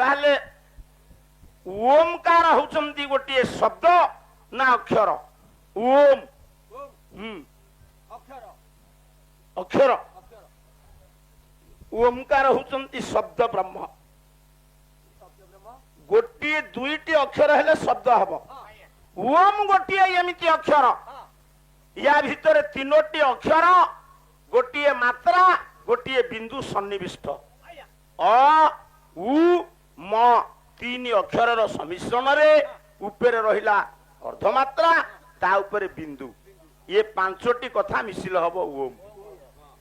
ताहले ओमकार होचंती गोटे शब्द ना अक्षर ओम अक्षर ओमकार होचंती शब्द ब्रह्म गोटे दुईटी अक्षर हेले शब्द हब ओम गोटे एमती अक्षर या भितर तीनोटी अक्षर गोटे मात्रा गोटे बिंदु सन्निविष्ट अ उ म तीन अक्षर सम्मिश्रण रे ऊपर रहिला अर्धमात्रा ता ऊपर बिंदु ये पांचटी कथा मिसिल हब ओम।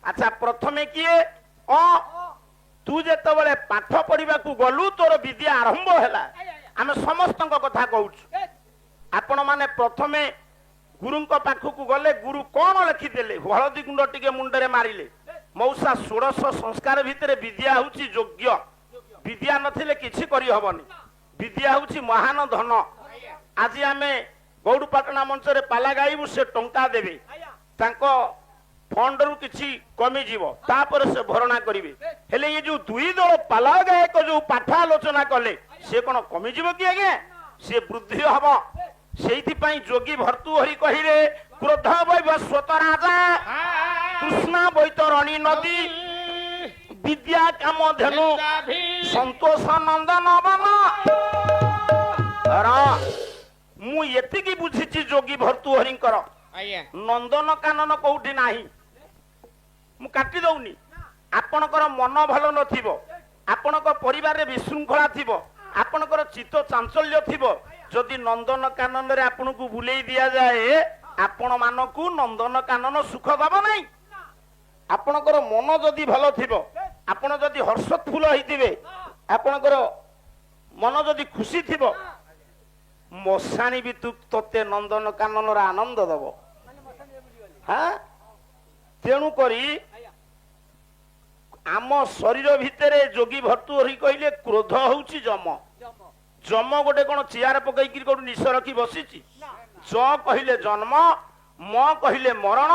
अच्छा प्रथमे किए अ तू जेत बळे पाठ पढ़िबा को गलु तोर विद्या आरंभ हैला आमे समस्त कथा कहूछु आपण माने प्रथमे गुरुंक पाखकु गले गुरु कोन लिखि देले हळदी गुंड टिके मुंडरे मारिले मौसा षोडश संस्कार भितरे विद्या होची योग्य विद्या नथिले किछि करि हबनी विद्या होची महान धन। आज आमे गौड़पाटना मंच रे पाला गाइबु से टंका देबे तांको फंड रु किछि कमी जीवो तापर से भरणा करिवे हेले ये जो दुई दल पाला गायक जो पाठ आलोचना कले से कोन कमी जीवो कि आगे से वृद्धि हबो सेइथि पई जोगी भर्तृहरि कहिरे क्रोध वैवस्वत राजा कृष्णा बैतरणी नदी विद्या काम धेनु संतोष नंदन वन मु एतिकी बुझिछि जोगी भर्तृहरिंकर नंदन कानन कोउठी नाही मु काटी दउनी आपणकर मन भल नथिबो आपणक परिवार रे विशृंखला थिबो आपणकर चित्त चांचल्य थिबो जदि नंदन कानन रे आपनकु बुलेई दिया जाए आपण मानकु नंदन कानन सुख दबो नाही। आपणकर मन जदि भल थिबो आपण जदि हर्षोत्फुल्ल होइतिबे आपणकर मन जदि खुशी थिबो मशाणी भी तोते नंदन कानन रा आनंद दबो। हाँ तेणु करी आम शरीर भितरे जोगी भर्तृहरि कहले क्रोध होउची जम जम गोटे कोन चियार पकई कोड निश रखी बसिची ज कहले जन्म म कहले मरण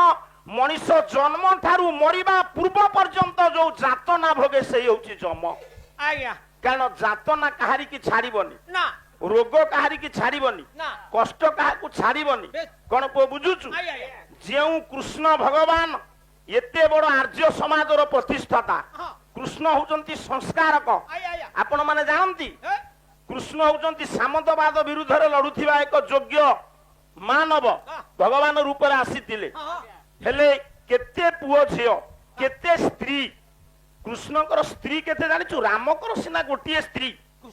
मनीष जन्म थारु मरिबा पूर्व पर्यंत जो जातना भोगे से होउची जम आया कारण जातना कहारी की छाड़ीबनी ना रोग कहारी की छाड़ीबनी कष्ट कहा को छाड़ीबनी कोन पो बुझुचु जेउ कृष्ण भगवान एते बड़ आर्य समाज रो प्रतिष्ठाता कृष्ण होचंती संस्कारक आपण माने जानती कृष्ण होचंती सामंतवाद विरुद्ध रे लडुथिबा एक योग्य मानव भगवान रूप रे आसीतिले हेले केते पुओ झियो केते स्त्री कृष्णकर स्त्री केते जानिचु रामकर सिना गोटिए स्त्री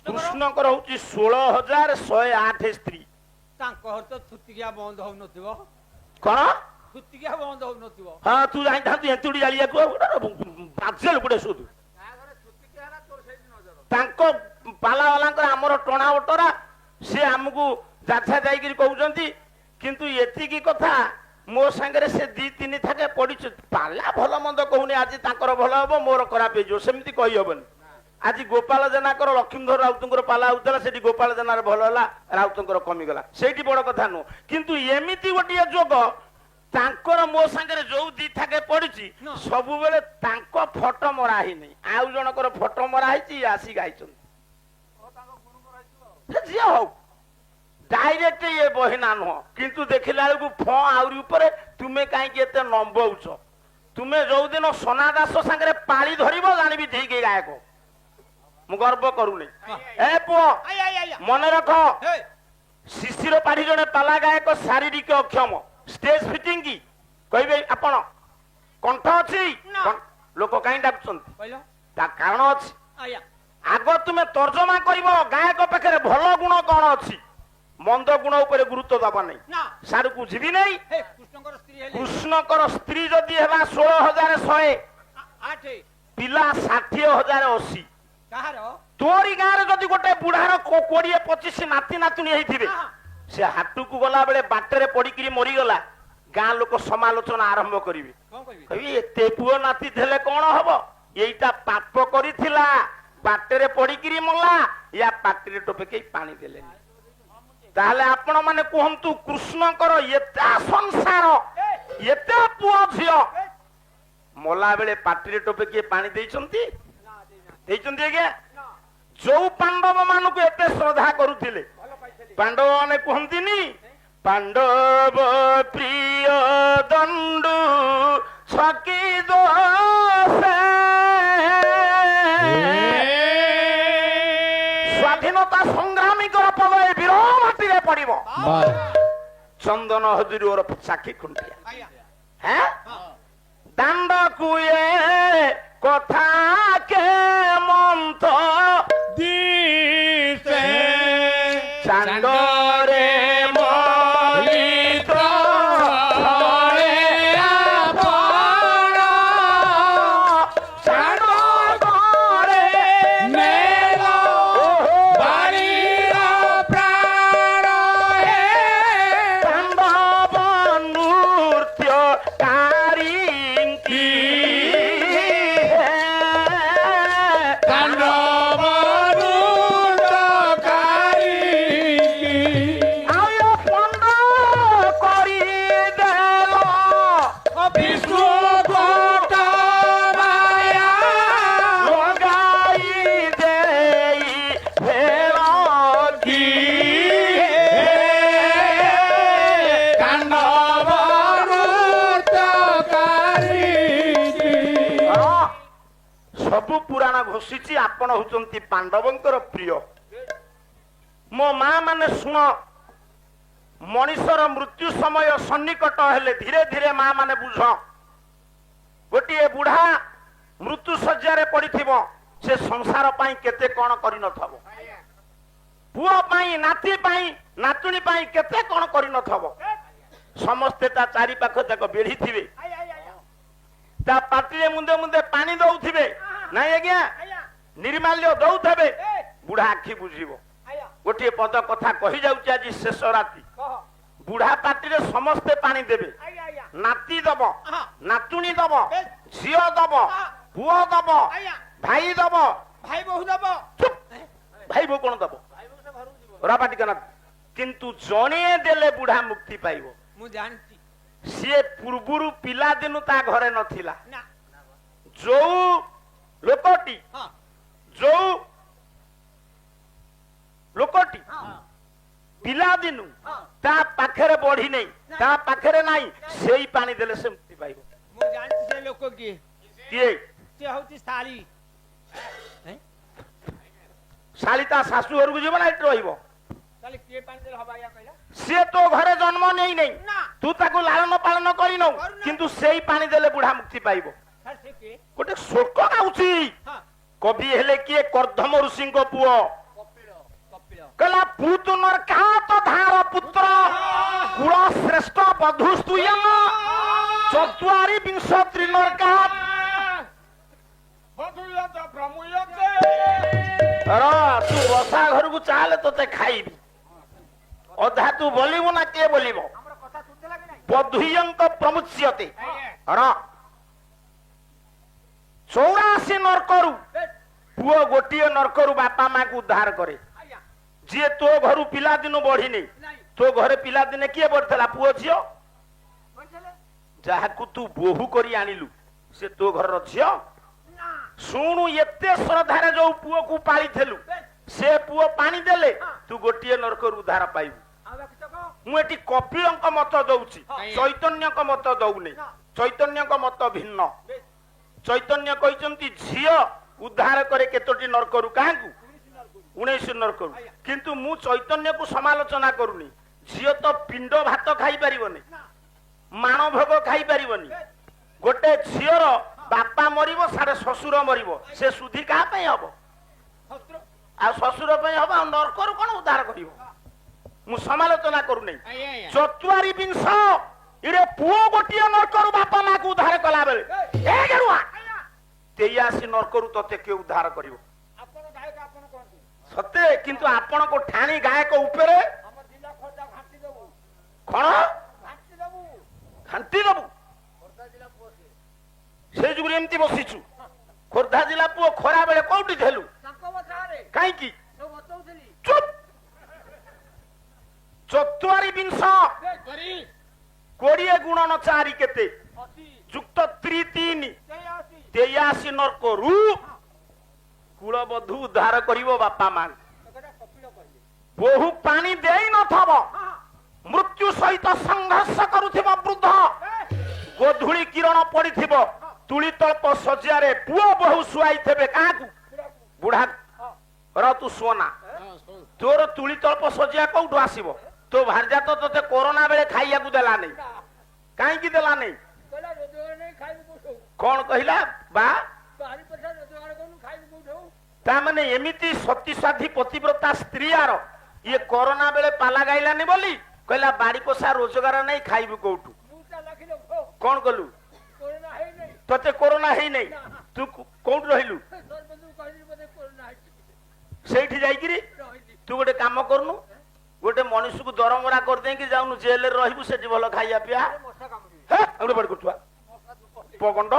कृष्णकर होची 16108 स्त्री तांको तो थुतिया बंद हो नथिबो कोन थुतिया बंद हो नथिबो हां तू जाई था तू हेतुडी जालिया को बाजल गुडे सुदु तांको पाला वालांकर हमर टणा ओटरा से हमकु जाछा जाई कि कहउचंती किंतु एति की कथा मो संगे से दी तीन थाके पड़ी पाला भल मंद कहूनी आज तांकर भल हबो मोर खराब हे जो सेमती कहि हबन आज गोपाल जेनाकर लक्ष्मीधर राउतंकर पाला होतला सेठी गोपाल जेनार भल हला राउतंकर कमी गला सेठी बड़ कथा नो किंतु एमिति गोटिया जोग तांकर मो संगे जो दी थाके पड़ी सब बेले तांको फोटो मरा ही नहीं आउ जनकर फोटो मरा हिची आसी गाइछन जे हो डायरेक्ट ये बहिना नुह किंतु देखिला बेलू फ आउरी ऊपर तुमे काई एते नंबौछ तुमे जो दिन सोना दास संगे पाली धरिबो जानिबी ठीक गायक मु गर्व करूनी ए पुओ मन रख शिशिर पाढ़ी जने पाला गायक शारीरिक अक्षम स्टेज फिटिंग की कहबे आपण कंठ अछि लोक काई डाकछंती कहलो ता कारण अछि आगो तुमे तर्जमा करिवो गायक पाखरे भलो गुण कोन अछि मंद गुण ऊपर गुरुत्व दबा नहीं सारू को जीवी नहीं कृष्णकर स्त्री जदि हेबा 16108 पिला 60080 तोरी गाँव जदि गोटे बुढ़ार 20-25 नाती नातुणी होइथिबे से हाटू को गला बेले बाटरे पड़ी मरी गला गाँ लोक समालोचना आरंभ करिवे कहबी एते पुओ नाती थेले कोन हबो एइटा पाप करिथिला बाटरे पड़ी मला या पाटिरे टोपे के पानी देले ताहले आपण माने कहंतु कृष्णकर एता संसार एता पुओ झियो मोला बेले पाटिरे टोपे के पानी देइचंती देइचंती आगे ଯୋଉ ପାଣ୍ଡବ ମାନଙ୍କୁ ଏତେ ଶ୍ରଦ୍ଧା କରୁଥିଲେ ଭଲ ପାଇଥିଲେ ପାଣ୍ଡବ ମାନେ କୁହନ୍ତିନି ପାଣ୍ଡବ ପ୍ରିୟ ଦଣ୍ଡୁ ଛକି ଦୋଷେ ସ୍ୱାଧୀନତା ସଂଗ୍ରାମୀଙ୍କର ପଦ ଏ ବୀର ମାଟିରେ ପଡିବ ଚନ୍ଦନ ହଜୁରୀ ଓରଫ ସାକ୍ଷୀ ଖୁଣ୍ଟିଆ ଆଜ୍ଞା হ্যাঁ দাণ্ড কুয়ে কথা কে মন্ত দিছে চান্দরে মলিত ছড়ে আপন চান্দরে মেল বাড়ির প্রাণ হে পাণ্ডব নৃত্য কারিঙ্কি পাণ্ডব নৃত্য কারিঙ্কি আয় পণ্ড করি দেল বিষ্ণু ভক্ত মায়া লগাই দেই ফেরকি কাণ্ডব ସବୁ ପୁରାଣ ଘୋଷିଛି ଆପଣ ହଉଛନ୍ତି ପାଣ୍ଡବଙ୍କର ପ୍ରିୟ ମୋ ମା ମାନେ ଶୁଣ ମଣିଷର ମୃତ୍ୟୁ ସମୟ ସନ୍ନିକଟ ହେଲେ ଧୀରେ ଧୀରେ ମା ମାନେ ବୁଝ ଗୋଟିଏ ବୁଢା ମୃତ୍ୟୁ ଶଯ୍ୟାରେ ପଡିଥିବ ସେ ସଂସାର ପାଇଁ କେତେ କଣ କରିନଥିବ ପୁଅ ପାଇଁ ନାତି ପାଇଁ ନାତୁଣୀ ପାଇଁ କେତେ କଣ କରିନଥିବ ସମସ୍ତେ ତା ଚାରି ପାଖ ଯାକ ବେଢିଥିବେ ତା ପାଟିରେ ମୁନ୍ଦେ ମୁନ୍ଦେ ପାଣି ଦଉଥିବେ ନାଇଁ ଆଜ୍ଞା ନିର୍ମାଲ୍ୟ ଦଉଥିବେ ବୁଢା ଆଖି ବୁଝିବ ଗୋଟିଏ ପଦ କଥା କହି ଯାଉଛି ଆଜି ଶେଷ ରାତି ବୁଢା ପାଟିରେ ସମସ୍ତେ ପାଣି ଦେବେ ନାତି ଦବ ନାତୁଣୀ ଦବ ଝିଅ ଦବ ପୁଅ ଦବ ଭାଇ ଦବ ଭାଇ ବୋହୁ ଦବ ଚୁପ୍ ଭାଇ ବୋଉ କଣ ଦବ ରାପାଟି କନା କିନ୍ତୁ ଜଣେ ଦେଲେ ବୁଢା ମୁକ୍ତି ପାଇବ ମୁଁ ଜାଣିଛି ସିଏ ପୂର୍ବରୁ ପିଲାଦିନୁ ତା ଘରେ ନଥିଲା ନା ଯୋଉ ଲୋକଟି ହଁ ଯୋଉ ଲୋକଟି ହଁ ପିଲାଦିନୁ ହଁ ତା ପାଖରେ ବଢି ନେଇ ତା ପାଖରେ ନାହିଁ ସେଇ ପାଣି ଦେଲେ ସେ ମୁକ୍ତି ପାଇବ ମୁଁ ଜାଣିଛି ସେ ଲୋକ କିଏ କିଏ ସେ ହଉଛି ଶାଳୀ ଶାଳୀ ତା ଶାଶୁ ଘରକୁ ଯିବ ନା ଏଠି ରହିବ ତାହେଲେ କିଏ ପାଣି ଦେଲେ ହବା ଆଜ୍ଞା କହିଲା ସିଏ ତୋ ଘରେ ଜନ୍ମ ନେଇ ନେଇ ନା ତୁ ତାକୁ ଲାଳନ ପାଳନ କରିନୁ କିନ୍ତୁ ସେଇ ପାଣି ଦେଲେ ବୁଢା ମୁକ୍ତି ପାଇବ ସାର୍ ସେ କିଏ ଗୋଟେ ଶ୍ଲୋକ ଗାଉଛି ହଁ କବି ହେଲେ କିଏ କର୍ଦ୍ଦମ ଋଷିଙ୍କ ପୁଅ କପିଳ କପିଳ କହିଲା ପୁତୁନର କାତ ଧାର ପୁତ୍ର କୁଳ ଶ୍ରେଷ୍ଠ ବଧୁସ୍ତୁୟ ଚତୁଆରୀ ବିଂଶ ତ୍ରିନର କାତ ତୁ ବସା ଘରକୁ ଚାଲେ ତତେ ଖାଇବି ଅଧା ତୁ ବୋଲିବୁ ନା କିଏ ବୋଲିବ ଆମର କଥା ଶୁଣିଥିଲା କି ନାହିଁ ବଧୁୟଙ୍କ ପ୍ରମୁଚ୍ୟତେ ଆଜ୍ଞା ର 84 ନରକରୁ ପୁଅ ଗୋଟିଏ ନରକରୁ ବାପା ମାକୁ ଉଦ୍ଧାର କରେ ଆଜ୍ଞା ଯିଏ ତୋ ଘରୁ ପିଲାଦିନୁ ବଢିନି ନାହିଁ ତୋ ଘରେ ପିଲାଦିନେ କିଏ ବଢିଥିଲା ପୁଅ ଝିଅ କହିଥିଲେ ଯାହାକୁ ତୁ ବୋହୁ କରି ଆଣିଲୁ ସେ ତୋ ଘରର ଝିଅ ନା ଶୁଣୁ ଏତେ ଶ୍ରଦ୍ଧାରେ ଯୋଉ ପୁଅକୁ ପାଳିଥିଲୁ ସେ ପୁଅ ପାଣି ଦେଲେ ତୁ ଗୋଟିଏ ନରକରୁ ଉଦ୍ଧାର ପାଇବୁ ଆଉ ବାକି ତ କଣ ମୁଁ ଏଠି କପିଳଙ୍କ ମତ ଦଉଛି ଚୈତନ୍ୟଙ୍କ ମତ ଦଉନି ଚୈତନ୍ୟଙ୍କ ମତ ଭିନ୍ନ ଚୈତନ୍ୟ କହିଛନ୍ତି ଝିଅ ଉଦ୍ଧାର କରେ କେତୋଟି ନରକରୁ କାହାକୁ 19 ନରକରୁ କିନ୍ତୁ ମୁଁ ଚୈତନ୍ୟକୁ ସମାଲୋଚନା କରୁନି ଝିଅ ତ ପିଣ୍ଡ ଭାତ ଖାଇପାରିବନି ମାଣ ଭୋଗ ଖାଇପାରିବନି ଗୋଟେ ଝିଅର ବାପା ମରିବ ସାଡେ ଶ୍ୱଶୁର ମରିବ ସେ ସୁଧି କାହା ପାଇଁ ହବ ଶସ୍ତ୍ର ଆଉ ଶ୍ୱଶୁର ପାଇଁ ହବ ଆଉ ନରକରୁ କଣ ଉଦ୍ଧାର କରିବ ମୁଁ ସମାଲୋଚନା କରୁନି ଆଜ୍ଞା ଆଜ୍ଞା ଚତୁଆରୀ ବିଂଶ ଇରେ ପୁଅ ଗୋଟିଏ ନରକରୁ ବାପା ମାକୁ ଉଦ୍ଧାର କଲା ବେଳେ ଏ ଗେରୁଆ 83 ନରକରୁ ତତେ କିଏ ଉଦ୍ଧାର କରିବ ଆପଣ ଗାୟକ ଆପଣ କହନ୍ତୁ ସତେ କିନ୍ତୁ ଆପଣଙ୍କ ଠାଣି ଗାୟକ ଉପରେ ଆମ ଜିଲ୍ଲା ଖୋର୍ଦ୍ଧା ଘାଣ୍ଟି ଦେବୁ କଣ ଘାଣ୍ଟି ଦେବୁ ଘାଣ୍ଟି ଦବୁ ଖୋର୍ଦ୍ଧା ଜିଲ୍ଲା ପୁଅ ସିଏ ସେଇ ଯୁଗରେ ଏମିତି ବସିଛୁ ଖୋର୍ଦ୍ଧା ଜିଲ୍ଲା ପୁଅ ଖରା ବେଳେ କୋଉଠି ଥିଲୁ ତାଙ୍କ ବସାରେ କାହିଁକି ସବୁ ବତଉଥିଲି ଚୁପ୍ ଚତୁଆରୀ ବିଂଶ କରି 20 ଗୁଣନ 4 କେତେ 80 ଯୁକ୍ତ 3 83 83 ନରକରୁ କୂଳବଧୂ ଉଦ୍ଧାର କରିବ ବାପା ମା। ଏକଟା କପିଳ କହିଲେ। ବୋହୁ ପାଣି ଦେଇ ନଥବ, ହଁ ମୃତ୍ୟୁ ସହିତ ସଂଘର୍ଷ କରୁଥିବ ବୃଦ୍ଧ, ଗୋଧୂଳି କିରଣ ପଡିଥିବ, ତୁଳି ତଳ୍ପ ଶଯ୍ୟାରେ ପୁଅ ବୋହୁ ଶୁଆଇଥିବେ କାହାକୁ? ବୁଢା। ର ତୁ ଶୁଅନା, ତୋର ତୁଳି ତଳ୍ପ ଶଯ୍ୟା କୋଉଠୁ ଆସିବ? ତୋ ଭାର୍ଯ୍ୟା ତ ତତେ କୋରୋନା ବେଳେ ଖାଇବାକୁ ଦେଲା ନାହିଁ। କାହିଁକି ଦେଲା ନାହିଁ? କହିଲା ରୋଜଗାର ନେଇ ଖାଇବୁ କୋଉଠୁ? କଣ କହିଲା? ବା ବାହାରି ପଇସା ରୋଜଗାର କରୁନୁ ଖାଇବୁ କୋଉଠୁ? ତାମାନେ ଏମିତି ସତୀ ସାଧୀ ପତିବ୍ରତା ସ୍ତ୍ରୀ ଆର ଇଏ କୋରୋନା ବେଳେ ପାଲା ଗାଇଲାନି ବୋଲି କହିଲା ବାଡି ପୋଷା ରୋଜଗାର ନାହିଁ ଖାଇବୁ କୋଉଠୁ? ମୁଁ ତା ଲାଖିଲ କଣ କଲୁ? କୋରୋନା ହେଇନାହିଁ। ତତେ କୋରୋନା ହେଇନାହିଁ, ତୁ କୋଉଠି ରହିଲୁ? ସରପଞ୍ଚକୁ କହିଲି ବୋଧେ କୋରୋନା ହେଇଛି। ସେଇଠି ଯାଇକିରି ରହିଲି। ତୁ ଗୋଟେ କାମ କରୁନୁ, ଗୋଟେ ମଣିଷକୁ ଦରମରା କରିଦେଇକି ଯାଉନୁ ଜେଲରେ ରହିବୁ, ସେଠି ଭଲ ଖାଇବା ପିଇବା। ମଶା କାମୁଡିବେ। କରୁଥିବା ପଗଣ୍ଡ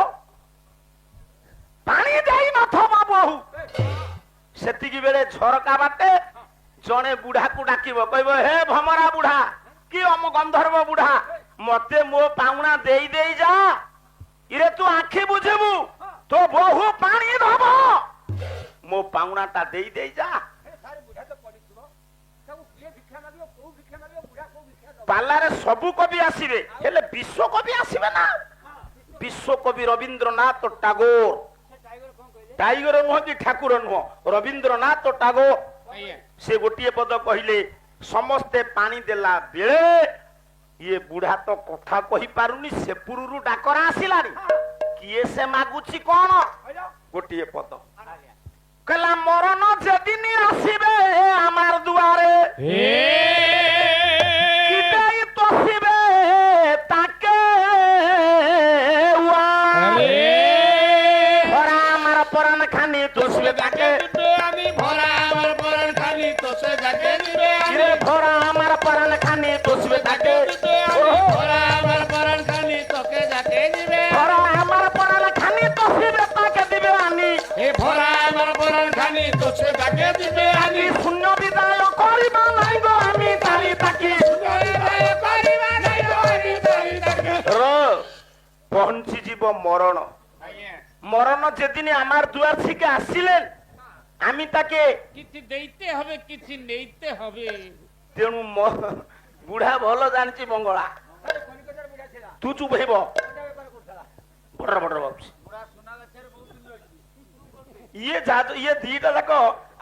ପାଣି ଦେଇ ନଥବ ବୋହୁ, ସେତିକି ବେଳେ ଝରକା ବାଟେ ଜଣେ ବୁଢାକୁ ଡାକିବ, କହିବ ହେ ଭମରା ବୁଢା କି ଅମ ଗନ୍ଧର୍ବ ବୁଢା, ମତେ ମୋ ପାଉଣା ଦେଇ ଦେଇ ଯା। ଇରେ ତୁ ଆଖି ବୁଝିବୁ, ତୋ ବୋହୁ ପାଣି ଦବ, ମୋ ପାଉଣା ଟା ଦେଇ ଦେଇ ଯା। ସାରେ ବୁଢା ତ ପଡିଥିବ, ତାକୁ କିଏ ଭିକ୍ଷା ମାଗିବ, କୋଉ ଭିକ୍ଷା ମାଗିବ, ବୁଢା କୋଉ ଭିକ୍ଷା ଦବ? ପାଲାରେ ସବୁ କବି ଆସିବେ, ହେଲେ ବିଶ୍ୱକବି ଆସିବେ ନା? ବିଶ୍ୱକବି ରବୀନ୍ଦ୍ରନାଥ ଟାଗୋର, ସେ ଟାଇଗର କଣ କହିଲେ? ଟାଇଗର ନୁହଁ କି ଠାକୁର ନୁହଁ, ରବୀନ୍ଦ୍ରନାଥ ଟାଗୋର ସେ ଗୋଟିଏ ପଦ କହିଲେ, ସମସ୍ତେ ପାଣି ଦେଲା ବେଳେ ଇଏ ବୁଢା ତ କଥା କହିପାରୁନି, ସେପୁରରୁ ଡାକରା ଆସିଲାଣି, କିଏ ସେ ମାଗୁଛି କଣ? ଗୋଟିଏ ପଦ କହିଲା, ମରଣ ଯେଦିନ ଆସିବେ আমার দুয়ারে কিটাই তসিবে তাকে ভরা আমার পরাণ খানি তসবে তাকে, আমি ভরা আমার পরাণ খালি তোষে যাকে দিবে, কিরে ভরা আমার পরাণ খানি তসবে তাকে, আমি ভরা আমার পরাণ খালি তোকে যাকে দিবে, ভরা আমার পরাণ খানি তসিবে তাকে দিবে আনি, এ ভরা আমার পরাণ খালি তোষে যাকে দিবে, আমি শূন্য বিদায় করিবা নাই গো আমি তালি তাকি କରିବା নাই আমি তাই তাকে। পৌঁছি যাব মরণ। মরণ যেদিন আমার দুয়ার থেকে আসিলেন আমি তাকে কিছু দেইতে হবে, কিছু নেইতে হবে। তেণু বুড়া ভাল জানিছি বঙ্গলা, ସାରେ କଲିକତାର ବୁଢା ଥିଲା। তু চুপ হইব କୋଉଟା ବେପାର କରୁଥିଲା? বড় বড় ভাবছি ବୁଢା ସୁନା ଗଛରେ ବହୁତ ଦିନ ରହିଛି। ইয়ে দিটা যাক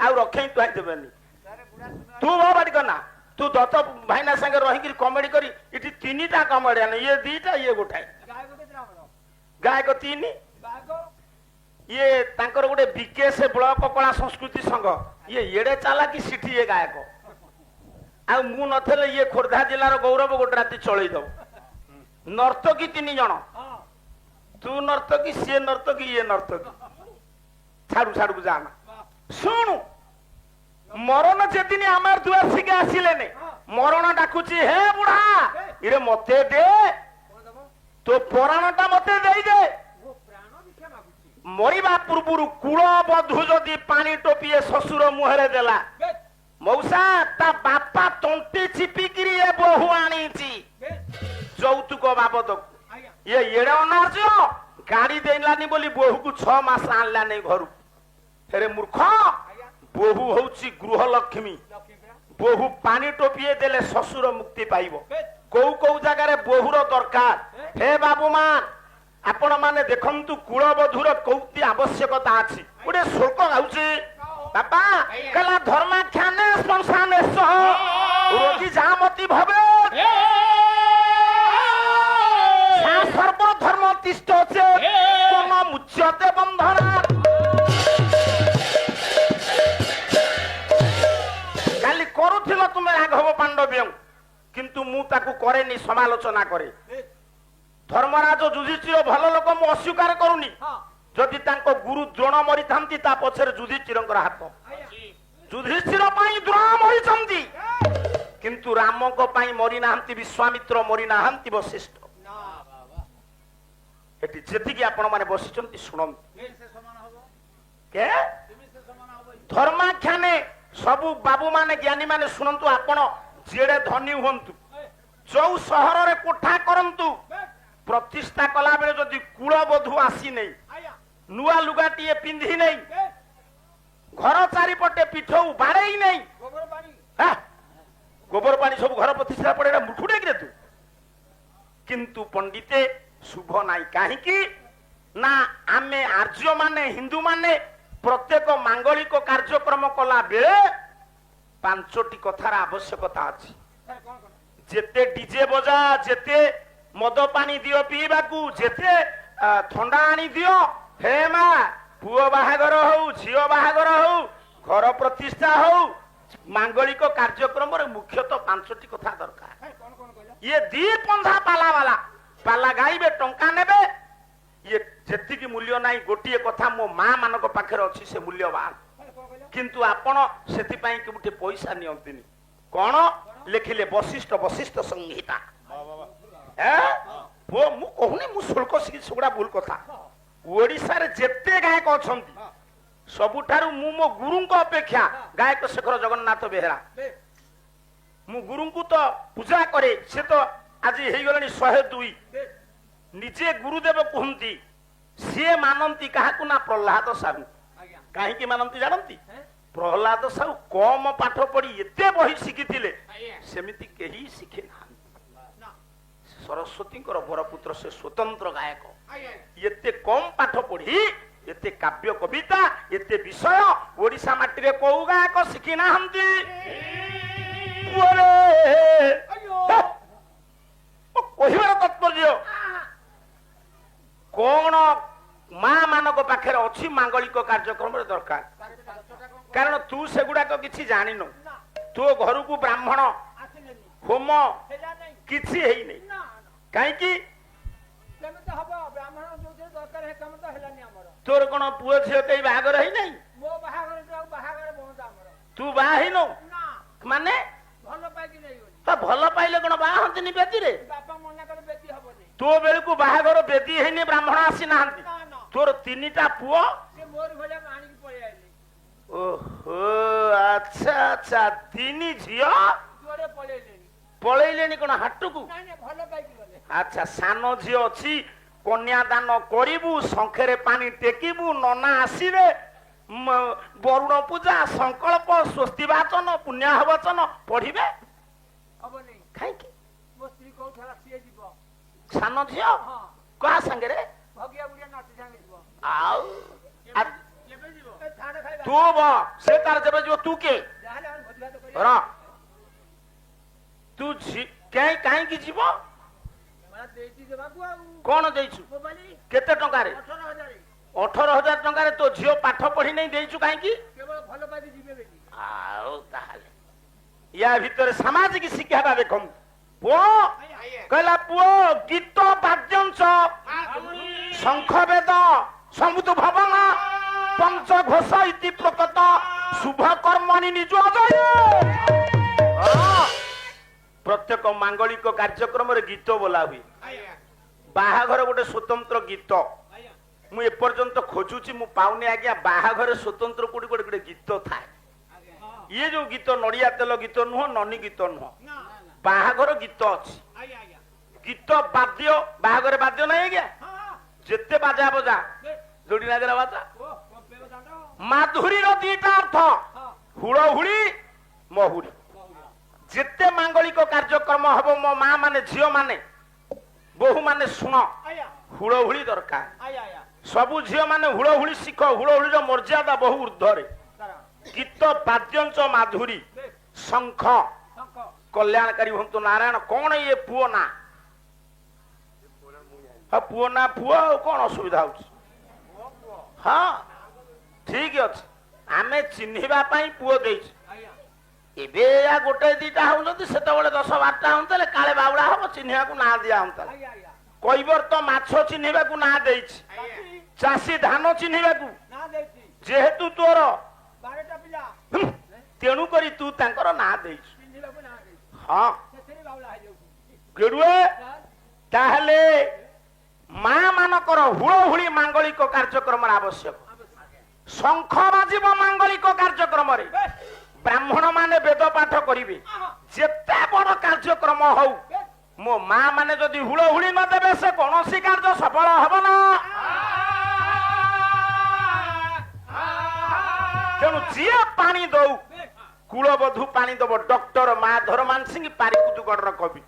আর রক্ষেই তুই দেবেনি। ସାରେ ବୁଢା ସୁନା তু বাড়ি কনা তু দত্ত ভাইনা সাথে রহিকি কমেডি করি এটি তিনটা কমেডিয়ান, ইয়ে দিটা ইয়ে গোটাଏ ଗାୟକ କେତେଟା ଆମର? গায়ক তিনি, ଗାୟକ ইয়ে তাঙ্কর গোটে বিকেএস ব্লক কলা সংস্কৃতি সংঘ, ইয়ে এড়ে চালাকি সিটি ইয়ে গায়ক, ଆଉ ମୁଁ ନଥିଲେ ଇଏ ଖୋର୍ଦ୍ଧା ଜିଲ୍ଲାର ଗୌରବ ଗୋଟେ ରାତି ଚଳେଇ ଦବ। ନର୍ତ୍ତକୀ 3 ଜଣ, ହଁ ତୁ ନର୍ତ୍ତକୀ, ସିଏ ନର୍ତ୍ତକୀ, ଇଏ ନର୍ତ୍ତକୀ, ଛାଡୁ ଛାଡୁକୁ ଯାନା। ଶୁଣୁ, ମରଣ ଯେଦିନ ଆମର ଦୁଆର ଶିଖେ ଆସିଲେନି, ମରଣ ଡାକୁଛି ହେ ବୁଢା ଇରେ ମତେ ଦେ, କଣ ଦବ? ତୋ ପରାଣଟା ମତେ ଦେଇଦେ। ମୋ ପ୍ରାଣ ଭିକ୍ଷା ମାଗୁଛି। ମରିବା ପୂର୍ବରୁ କୂଳ ବଧୂ ଯଦି ପାଣି ଟୋପିଏ ଶ୍ୱଶୁର ମୁହଁରେ ଦେଲା, ବେଶ ମଉସା ତା ବାପା ତଣ୍ଟି ଚିପିକିରି ଏ ବୋହୁ ଆଣିଛି ବେଶ ଯୌତୁକ ବାବଦକୁ। ଆଜ୍ଞା ଇଏ ଏଡେ ଅନାର୍ଯ୍ୟ, ଗାଡି ଦେଇଲାନି ବୋଲି ବୋହୂକୁ 6 ମାସ ଆଣିଲାନି ଘରୁ। ଫେରେ ମୂର୍ଖ, ଆଜ୍ଞା ବୋହୂ ହଉଛି ଗୃହଲକ୍ଷ୍ମୀ, ଲକ୍ଷ୍ମୀ ପରା ବୋହୂ ପାଣି ଟୋପିଏ ଦେଲେ ଶ୍ୱଶୁର ମୁକ୍ତି ପାଇବ। ବେଶ କୋଉ କୋଉ ଜାଗାରେ ବୋହୂର ଦରକାର। ହେ ବାବୁମାନ, ଆପଣ ମାନେ ଦେଖନ୍ତୁ କୂଳବଧୂର କୋଉଟି ଆବଶ୍ୟକତା ଅଛି। ଗୋଟେ ଶ୍ଲୋକ ଗାଉଛି ବାପା, କହିଲା ଧର୍ମାଖ୍ୟାନେ ଶ୍ମଶାନେ ସହ ରୋଗୀ ଯାମତି ଭବେ ସର୍ବଧର୍ମ ତିଷ୍ଠ କୋନ ମୁଚ୍ୟତେ ବନ୍ଧନା। କାଲି କରୁଥିଲ ତୁମେ ରାଘବ ପାଣ୍ଡବ୍ୟ, କିନ୍ତୁ ମୁଁ ତାକୁ କରେନି, ସମାଲୋଚନା କରେ। ଧର୍ମରାଜ ଯୁଧିଷ୍ଠିର ଭଲ ଲୋକ ମୁଁ ଅସ୍ୱୀକାର କରୁନି। ହଁ ଯଦି ତାଙ୍କ ଗୁରୁ ଦ୍ରୋଣ ମରିଥାନ୍ତି ତା ପଛରେ ଯୁଧିଷ୍ଠିରଙ୍କର ହାତ। ଯୁଧିଷ୍ଠିର ପାଇଁ ଦ୍ରୋଣ ମରିଛନ୍ତି, କିନ୍ତୁ ରାମଙ୍କ ପାଇଁ ମରିନାହାନ୍ତି ବିଶ୍ୱାମିତ୍ର, ମରିନାହାନ୍ତି ବଶିଷ୍ଠ। ନା ବାବା ଏଠି ଯେତିକି ଆପଣ ମାନେ ବସିଛନ୍ତି ଶୁଣନ୍ତୁ। କେମିତି ସେ ସମାନ ହବ? କେ କେମିତି ସେ ସମାନ ହବ? ଧର୍ମାଖ୍ୟାନେ ସବୁ ବାବୁ ମାନେ ଜ୍ଞାନୀ ମାନେ ଶୁଣନ୍ତୁ। ଆପଣ ଯେଡେ ଧନୀ ହୁଅନ୍ତୁ, ଯୋଉ ସହରରେ କୋଠା କରନ୍ତୁ, ପ୍ରତିଷ୍ଠା କଲା ବେଳେ ଯଦି କୂଳବଧୂ ଆସି ନେଇ, ଆଜ୍ଞା ନୂଆ ଲୁଗାଟିଏ ପିନ୍ଧି ନେଇ, ବେଶ ଘର ଚାରିପଟେ ପିଠଉ ବାଡ଼େଇ ନେଇ ଗୋବର ପାଣି হ্যাঁ, গোবর পানি সব ঘর প্রতিষ্ঠা পড়ে এটা মুঠুটে কিরে তু কিন্তু পণ্ডিতে শুভ নাই কাহিকি না আমি আর্য মানে হিন্দু মানে প্রত্যেক মাঙ্গলিক কার্যক্রম কলা বেড়ে 5টি কথার আবশ্যকতা আছে স্যার কোন কোন যেতে ডিজে বজা যেতে মদ পানি দিও পিইবাকু যেতে থন্ডা আনি দিও হে মা পুଅ বাহাঘর হউ ঝিও বাহাঘর হউ ঘর প্রতিষ্ঠা হউ মাঙ্গলিক কার্যক্রমরে মুখ্যতঃ 5টি কথা দরকার স্যার কোন কোন কইলা ইয়ে ଦି ପନ୍ଧା ପାଲା ବାଲା ପାଲା ଗାଇବେ ଟଙ୍କା ନେବେ ଇଏ ଯେତିକି ମୂଲ୍ୟ ନାହିଁ ଗୋଟିଏ କଥା ମୋ ମା ମାନଙ୍କ ପାଖରେ ଅଛି ସେ ମୂଲ୍ୟବାନ স্যার কোন কইলা କିନ୍ତୁ ଆପଣ ସେଥିପାଇଁ କେଉଁଠି ପଇସା ନିଅନ୍ତିନି କଣ ଲେଖିଲେ ବଶିଷ୍ଠ ବଶିଷ୍ଠ ସଂହିତା ପୁଅ ମୁଁ କହୁନି ମୁଁ ଶୁଳ୍କ ଶିଖି ସେଗୁଡା ଭୁଲ କଥା ଓଡିଶାରେ ଯେତେ ଗାୟକ ଅଛନ୍ତି ସବୁଠାରୁ ମୁଁ ମୋ ଗୁରୁଙ୍କ ଅପେକ୍ଷା ଗାୟକ ଶେଖର ଜଗନ୍ନାଥ ବେହେରା বে ମୁଁ ଗୁରୁଙ୍କୁ ତ ପୂଜା କରେ ସେ ତ ଆଜି ହେଇଗଲେଣି 102 বে ନିଜେ ଗୁରୁଦେବ କୁହନ୍ତି ସିଏ ମାନନ୍ତି କାହାକୁ ନା ପ୍ରହ୍ଲାଦ ସାହୁ আজ্ঞা କାହିଁକି ମାନନ୍ତି ଜାଣନ୍ତି হ্যাঁ ପ୍ରହ୍ଲାଦ ସାହୁ କମ ପାଠ ପଢି ଏତେ ବହି ଶିଖିଥିଲେ আজ্ঞା ସେମିତି କେହି ଶିଖି ନାହାନ୍ତି না ସରସ୍ୱତୀଙ୍କର ବରପୁତ୍ର ସେ ସ୍ୱତନ୍ତ୍ର ଗାୟକ আজ্ঞା ଏତେ କମ ପାଠ ପଢି ଏତେ କାବ୍ୟ କବିତା ଏତେ ବିଷୟ ଓଡିଶା ମାଟିରେ କୋଉ ଗାୟକ ଶିଖି ନାହାନ୍ତି আইয়ো କହିବାର ତାତ୍ପର୍ଯ୍ୟ କଣ ମା ମାନଙ୍କ ପାଖରେ ଅଛି ମାଙ୍ଗଳିକ କାର୍ଯ୍ୟକ୍ରମରେ ଦରକାର স্যার 500 টাকা କାରଣ ତୁ ସେଗୁଡାକ କିଛି ଜାଣିନୁ না ତୋ ঘরକୁ ବ୍ରାହ୍ମଣ আসেনি ହୋମ হেলা নাই କିଛି ହେଇନି না କାହିଁକି কেমতে হব ব্রাহ্মণ যোতে দরকার হে কেমতে হেলানি আমার ତୋର କଣ ପୁଅ ଝିଅ କେହି ବାହାଘର ହେଇନାହିଁ মো বাহাগরে যাও বাহাগরে বহুত আমার ତୁ ବାହା ହେଇନୁ না ମାନେ ভালো পাইকি নাই বলি ତା ଭଲ ପାଇଲେ କଣ ବାହା ହନ୍ତିନି ବେଦୀରେ বাপা মনা করে বেটি হবনি ତୋ ବେଳକୁ ବାହାଘର ବେଦୀ ହେଇନି ବ୍ରାହ୍ମଣ ଆସିନାହାନ୍ତି না না ତୋର 3ଟା ପୁଅ সে মোর ভলিয়া আনিকি পড়ে আইলি ଓହୋ ଆଚ୍ଛା ଆଚ୍ଛା 3 ଝିଅ জোরে পড়েলেনি ପଳେଇଲେଣି କଣ ହାଟକୁ না না ভালো পাইকি গলে ଆଚ୍ଛା ସାନ ଝିଅ ଅଛି କନ୍ୟାଦାନ କରିବୁ ଶଙ୍ଖରେ ପାଣି ଟେକିବୁ ନନା ଆସିବେ ବରୁଣ ପୂଜା ସଂକଳ୍ପ ସ୍ୱସ୍ତି ବାଚନ ପୁଣ୍ୟାହ ବଚନ ପଢିବେ হবনি କାହିଁକି মো স্ত্রী কৌ ঠালা সিয়ে দিব ସାନ ଝିଅ হ্যাঁ କାହା ସାଙ୍ଗରେ ভগিয়া বুড়িয়া নাতি সাঙ্গে দিব ଆଉ কেবে দিব এ ঠাড়া খাইবা ତୁ ବ ସେ ତାର ଯେବେ ଯିବ ତୁ କେ যাহলে আমি ভোজ ভাত করি ର ତୁ କାହିଁକି ଯିବ मला দেইতি দেবাকু আউ କଣ ଦେଇଛୁ মোবাইল କେତେ ଟଙ୍କାରେ 18000 18,000 ଟଙ୍କାରେ ତୋ ଝିଅ ପାଠ ପଢି ନେଇ ଦେଇଛୁ କାହିଁକି কেবল ভালো পাইকি দিবে বেটি ଆଉ ତାହେଲେ ୟା ଭିତରେ ସାମାଜିକ ଶିକ୍ଷାଟା ଦେଖନ୍ତୁ ପୁଅ କହିଲା ପୁଅ ଗୀତ ବାଦ୍ୟଂଶ ଶଙ୍ଖ ବେଦ ସମୁତ ଭବନ ପଞ୍ଚ ଘୋଷ ଇତି ପ୍ରକଟ ଶୁଭ କର୍ମଣି ନିଜ ପ୍ରତ୍ୟେକ ମାଙ୍ଗଳିକ କାର୍ଯ୍ୟକ୍ରମରେ ଗୀତ ବୋଲା ହୁଏ ବାହାଘର ଗୋଟେ ସ୍ୱତନ୍ତ୍ର ଗୀତ ମୁଁ ଏପର୍ଯ୍ୟନ୍ତ ଖୋଜୁଛି ମୁଁ ପାଉନି ଆଜ୍ଞା ବାହାଘର ସ୍ୱତନ୍ତ୍ର କୋଉଠି ଗୋଟେ ଗୋଟେ ଗୀତ ଥାଏ ଇଏ ଯୋଉ ଗୀତ ନଡିଆ ତେଲ ଗୀତ ନୁହଁ ନନି ଗୀତ ନୁହଁ ବାହାଘର ଗୀତ ଅଛି ଗୀତ ବାଦ୍ୟ ବାହାଘର ବାଦ୍ୟ ନାହିଁ ଆଜ୍ଞା ଯେତେ ବାଜା ବଜା ଯୋଉଠି ନାଗରା ବାଜା ମାଧୁରୀର 2ଟା ଅର୍ଥ ହୁଳହୁଳି ମହୁରୀ ଯେତେ ମାଙ୍ଗଳିକ କାର୍ଯ୍ୟକ୍ରମ ହବ ମୋ ମା ମାନେ ଝିଅ ମାନେ ବୋହୂ ମାନେ ଶୁଣ ହୁଳହୁଳି ଦରକାର ସବୁ ଝିଅ ମାନେ ହୁଳହୁଳି ଶିଖ ହୁଳହୁଳିର ମର୍ଯ୍ୟାଦା ବହୁ ଉର୍ଦ୍ଧ୍ୱରେ ଗୀତ ବାଦ୍ୟଞ୍ଚ ମାଧୁରୀ ଶଙ୍ଖ କଲ୍ୟାଣକାରୀ ହୁଅନ୍ତୁ ନାରାୟଣ କଣ ଇଏ ପୁଅ ନା ପୁଅ ନା ପୁଅ ଆଉ କଣ ଅସୁବିଧା ହଉଛି ହଁ ଠିକ ଅଛି ଆମେ ଚିହ୍ନିବା ପାଇଁ ପୁଅ ଦେଇଛୁ ଏବେ ଗୋଟେ 2ଟା ହଉଛନ୍ତି ସେତେବେଳେ 10-12ଟା ହଉଥିଲେ କାଳେ ବାଉଳା ହବ ଚିହ୍ନିବାକୁ ନାଁ ଦିଆ ହଉଥିଲା କୈବର ତ ମାଛ ଚିହ୍ନିବାକୁ ନାଁ ଦେଇଛି ଚାଷୀ ଧାନ ଚିହ୍ନିବାକୁ ଯେହେତୁ ତୋର ତେଣୁ କରି ତୁ ତାଙ୍କର ନାଁ ଦେଇଛୁ ହଁ କେଡୁଏ ତାହେଲେ ମା ମାନଙ୍କର ହୁଳହୁଳି ମାଙ୍ଗଳିକ କାର୍ଯ୍ୟକ୍ରମର ଆବଶ୍ୟକ ଶଙ୍ଖ ବାଜିବ ମାଙ୍ଗଳିକ କାର୍ଯ୍ୟକ୍ରମରେ ବ୍ରାହ୍ମଣ ମାନେ ବେଦ ପାଠ କରିବେ ଯେତେ ବଡ କାର୍ଯ୍ୟକ୍ରମ ହଉ ମୋ ମା ମାନେ ଯଦି ହୁଳହୁଳି ନ ଦେବେ ସେ କୌଣସି କାର୍ଯ୍ୟ ସଫଳ ହବ ନା ତେଣୁ ଯିଏ ପାଣି ଦଉ କୂଳବଧୂ ପାଣି ଦବ ଡକ୍ଟର ମାଧର ମାନସିଂ ପାରିକୁଦଗଡର କବି।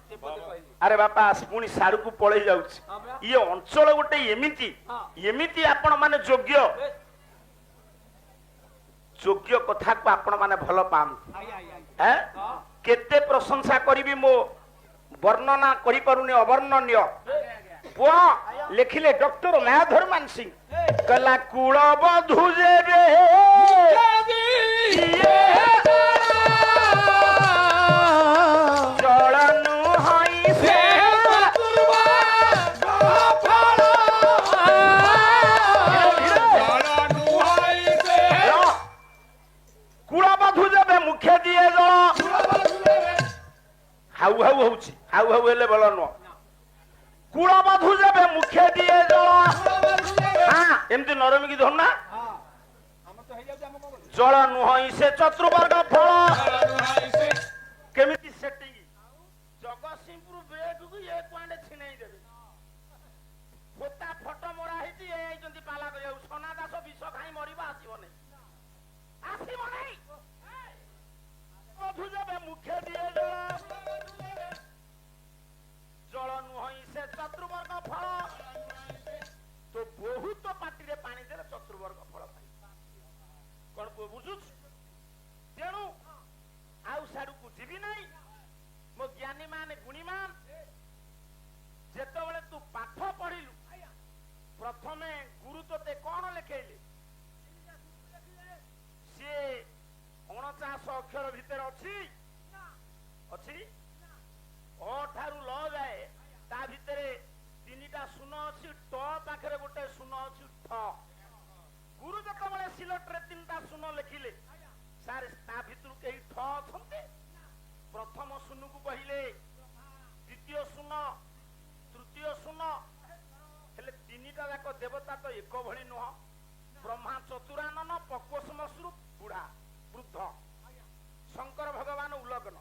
ଆରେ ବାପା ପୁଣି ସାଡକୁ ପଳେଇ ଯାଉଛି। ଇଏ ଅଞ୍ଚଳ ଗୋଟେ ଏମିତି ଆପଣ ମାନେ ଯୋଗ୍ୟ କଥାକୁ ଆପଣ ମାନେ ଭଲ ପାଆନ୍ତି। କେତେ ପ୍ରଶଂସା କରିବି ମୋ ବର୍ଣ୍ଣନା କରିପାରୁନି ଅବର୍ଣ୍ଣନୀୟ। ପୁଅ ଲେଖିଲେ ଡକ୍ଟର ମାଧର ମାନସିଂ କଲା କୂଳବଧୂ ଯେବେ ହାଉ ହାଉ ହଉଛି ହାଉ ହାଉ ହେଲେ ଭଲ ନୁହଁ। କୂଳବଧୂ ଯେବେ ମୁଖେ ଦିଏ ଜଳ ଏମିତି ନରମିକି ଧରୁନା ଜଳ ନୁହଁ ସେ ଚତୁର୍ବର୍ଗ ଫଳ କେମିତି ସେଟିଂ ଜଗତସିଂହପୁର ବେଗକୁ ଏ କୁଆଡେ ଛିନେଇ ଦେବେ ପୋତା ଫଟୋ ମରା ହେଇଛି ଏ ହେଇଛନ୍ତି ପାଲା କରିବାକୁ ସନା ଦାସ ବିଷ ଖାଇ ମରିବ ଆସିବ ନାହିଁ ବଧୂ ଯେବେ ମୁଖେ ଦିଏ ଜଳ ନୁହଁ ସେ ଚତୁର୍ବର୍ଗ ଫଳ ତ ବହୁତ ପାଟିରେ ପାଣି ଦେଲେ ଚତୁର୍ବର୍ଗ ଫଳ ପାଇ କଣ ବୁଝୁଛୁ। ତେଣୁ ଆଉ ସାଡକୁ ଯିବି ନାହିଁ ମୋ ଜ୍ଞାନୀ ମାନେ ଗୁଣୀମାନ ଯେତେବେଳେ ତୁ ପାଠ ପଢିଲୁ ପ୍ରଥମେ ଗୁରୁ ତୋତେ କଣ ଲେଖେଇଲେ ସିଏ 49 ଅକ୍ଷର ଭିତରେ ଅଛି ଅ ଠାରୁ ଲ ଯାଏ ତା ଭିତରେ 3ଟା ଶୂନ ଅଛି ଟ ପାଖରେ ଗୋଟେ ଶୂନ ଅଛି ଠ। ଗୁରୁ ଯେତେବେଳେ ସିଲଟରେ 3ଟା ଶୂନ ଲେଖିଲେ ସାର୍ ତା ଭିତରୁ କେହି ଠ ଅଛନ୍ତି ପ୍ରଥମ ଶୂନକୁ କହିଲେ ଦ୍ୱିତୀୟ ଶୂନ ତୃତୀୟ ଶୂନ ହେଲେ 3ଟା ଯାକ ଦେବତା ତ ଏକ ଭଳି ନୁହଁ। ବ୍ରହ୍ମା ଚତୁରାନନ ପକ୍ୱଶ୍ମଶ୍ରୁ ବୁଢା ବୃଦ୍ଧ ଶଙ୍କର ଭଗବାନ ଉଲଗ୍ନ।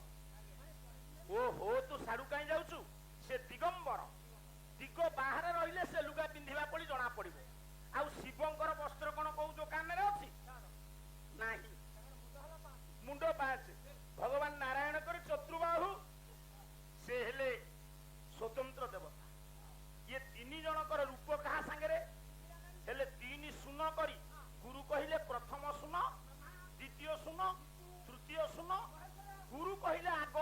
ଓହୋ ତୁ ସାଡୁ କାହିଁ ଯାଉଛୁ ସେ ଦିଗମ୍ବର ଦିଗ ବାହାରେ ରହିଲେ ସେ ଲୁଗା ପିନ୍ଧିବା ପରି ଜଣା ପଡିବ। ଆଉ ଶିବଙ୍କର ବସ୍ତ୍ର କଣ କୋଉ ଦୋକାନରେ ଅଛି ନାହିଁ ମୁଣ୍ଡ ପାଚ ଭଗବାନ ନାରାୟଣ କରି ଚତୁର୍ବାହୁ ସେ ହେଲେ ସ୍ୱତନ୍ତ୍ର ଦେବତା। ଇଏ 3 ଜଣଙ୍କର ରୂପ କାହା ସାଙ୍ଗରେ ହେଲେ 3 ଶୂନ କରି ଗୁରୁ କହିଲେ ପ୍ରଥମ ଶୂନ ଦ୍ୱିତୀୟ ଶୂନ ତୃତୀୟ ଶୂନ ଗୁରୁ କହିଲେ ଆଗ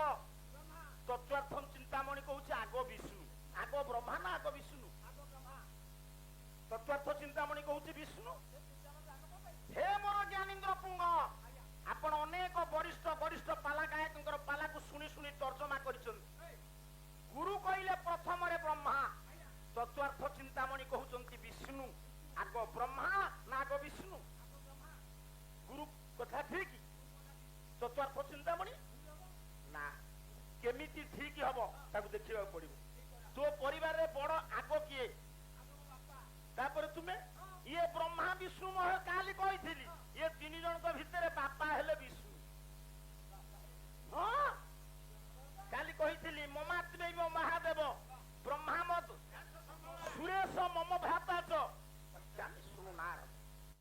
ତତ୍ୱାର୍ଥ ଚିନ୍ତାମଣି କହୁଛି ଆଗ ବିଷ୍ଣୁ ଆଗ ବ୍ରହ୍ମା ନା ଆଗ ବିଷ୍ଣୁ ତତ୍ୱାର୍ଥ ଚିନ୍ତାମଣି କହୁଛି ବିଷ୍ଣୁ। ହେ ମୋର ଜ୍ଞାନୀନ୍ଦ୍ର ପୁଙ୍ଗ ଆପଣ ଅନେକ ବରିଷ୍ଠ ପାଲା ଗାୟକଙ୍କର ପାଲାକୁ ଶୁଣି ଶୁଣି ତର୍ଜମା କରିଛନ୍ତି। ଗୁରୁ କହିଲେ ପ୍ରଥମରେ ବ୍ରହ୍ମା ତତ୍ୱାର୍ଥ ଚିନ୍ତାମଣି କହୁଛନ୍ତି ବିଷ୍ଣୁ ଆଗ ବ୍ରହ୍ମା ନା ଆଗ ବିଷ୍ଣୁ ଗୁରୁ କଥା ଠିକ ତତ୍ୱାର୍ଥ ଚିନ୍ତାମଣି ନା କେମିତି ଠିକ ହବ ତାକୁ ଦେଖିବାକୁ ପଡିବ। ତୋ ପରିବାରରେ ବଡ ଆଗ କିଏ ତାପରେ ତୁମେ ଇଏ ବ୍ରହ୍ମା ବିଷ୍ଣୁ ମହେଶ କାଲି କହିଥିଲି ଇଏ 3 ଜଣଙ୍କ ଭିତରେ ବାପ